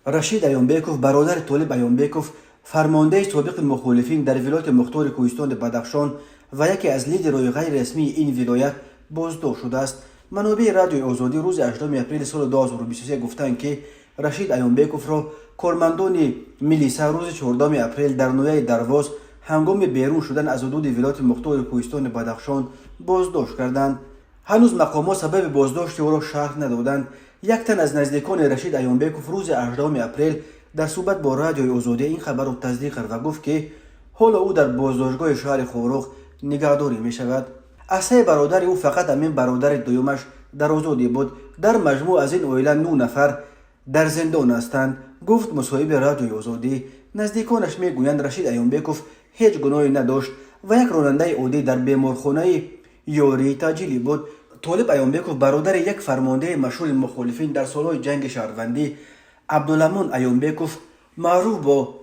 رشید ایونبکوف برادر طالب ایونبکوف فرمانده سابق مخالفین در ولایت مختار کوهستان بدخشان و یکی از لیدرهای غیر رسمی این ولایت بازداشت شده است. منابع رادیوی آزادی روز 8 اپریل سال 2023 گفتند که رشید ایونبکوف را کارمندان میلیسا روز 14 اپریل در نویه درواز هنگام بیرون شدن از حدود ولایت مختار کوهستان بدخشان بازداشت کردند. هنوز مقامات سبب بازداشت او را شرح ندادند. یک تن از نزدیکان رشید ایونبکوف روز 18 اپریل در صحبت با رادیوی آزادی این خبر را تصدیق کرد و گفت که حالا او در بازداشتگاه شهر خوروغ نگهداری می شود. از سه برادر او فقط همین برادر دومش در آزادی بود. در مجموع از این عائله 9 نفر در زندان هستند، گفت مصاحب رادیوی آزادی. نزدیکانش میگویند رشید ایونبکوف هیچ گناهی نداشت و یک راننده عادی در بیمارخانه یاری تاجیلی بود. طالب ایونبکوف برادر یک فرمانده مشهور مخالفین در سالهای جنگ شهروندی عبدالرحمن ایونبکوف معروف با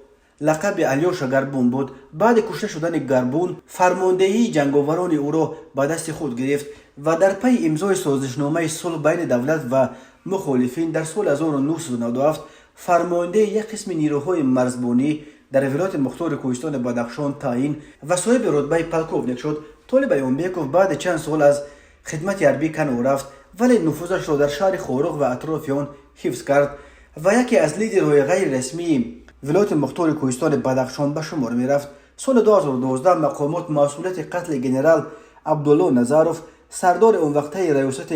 لقب الیاش گربون بود. بعد کشته شدن گربون فرماندهی جنگاوران او را به دست خود گرفت و در پی امضای سازشنامه صلح بین دولت و مخالفین در سال 1997 فرمانده یک قسم نیروهای مرزبانی در ولایت مختار کوهستان بدخشان تعیین و صاحب رتبه پلکوونیک شد. طالب ایونبکوف بعد چند سال از خدمت حربی کنار رفت، ولی نفوذش را در شهر خوروغ و اطراف آن حفظ کرد و یکی از لیدرهای غیر رسمی ولایت مختار کوهستان بدخشان به شمار می رفت. سال 2012 مقامات مسئولیت قتل جنرال عبدالله نظروف سردار اون وقته ریاست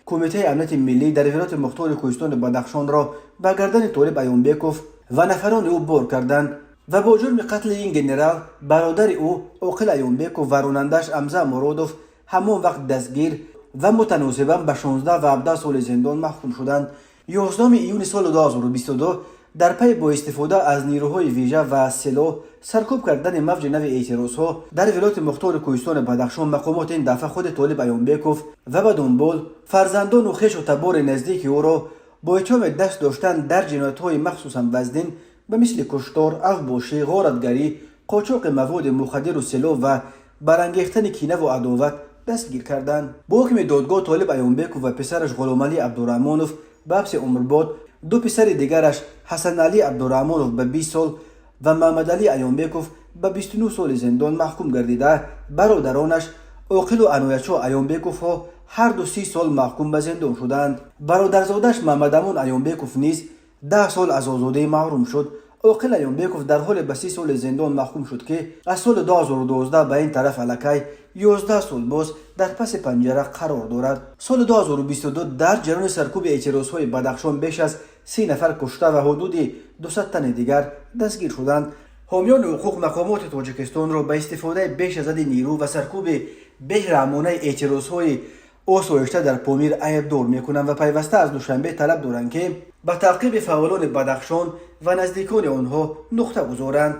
کمیته امنیت ملی در ولایت مختار کوهستان بدخشان را به گردن طالب ایونبکوف و نفران او بار کردند و با جرم قتل این جنرال برادر او عاقل ایونبکوف و راننده‌اش حمزه مرادوف همان وقت دستگیر و متناسباً به 16 و 17 سال زندان محکوم شدند. 11 ایون سال 2022 در پی با استفاده از نیروهای ویژه و سلاح سرکوب کردن موج نو اعتراضها در ولایت مختار کوهستان بدخشان مقامات این دفعه خود طالب ایونبکوف و به دنبال فرزندان و خویش و تبار نزدیک او را با اتهام دست داشتن در جنایت‌های مخصوصاً وزدین به مثل کشتار، افباشی، غارتگری، قاچاق مواد مخدر و سلاح و برانگیختن کینه و عداوت دستگیر کردند. با حکم دادگاه طالب ایونبکوف و پسرش غلامعلی عبدالرحمنوف به حبس عمرباد، دو پسر دیگرش حسن علی عبدالرحمنوف به 20 سال و محمد علی ایونبکوف به 29 سال زندان محکوم گردیده. برادرانش عاقل و عنایتشاه ایونبکوف ها هر دو 30 سال محکوم به زندان شدند. برادرزادش محمد امون ایونبکوف نیز 10 سال از آزادی محروم شد. عاقل ایونبکوف در حال به 30 سال زندان محکوم شد که از سال 2012 به این طرف الکی 11 سال باز در پس پنجره قرار دارد. سال 2022 در جریان سرکوب اعتراضهای بدخشان بیش از 30 نفر کشته و حدود 200 تن دیگر دستگیر شدند. حامیان حقوق مقامات تاجیکستان را به استفاده بیش از حد نیرو و سرکوب بهرهمانه اعتراضهای آسایشته در پامیر ایبدار میکنند و پیوسته از دوشنبه طلب دارند که به تعقیب فعالان بدخشان و نزدیکان آنها نقطه گذارند.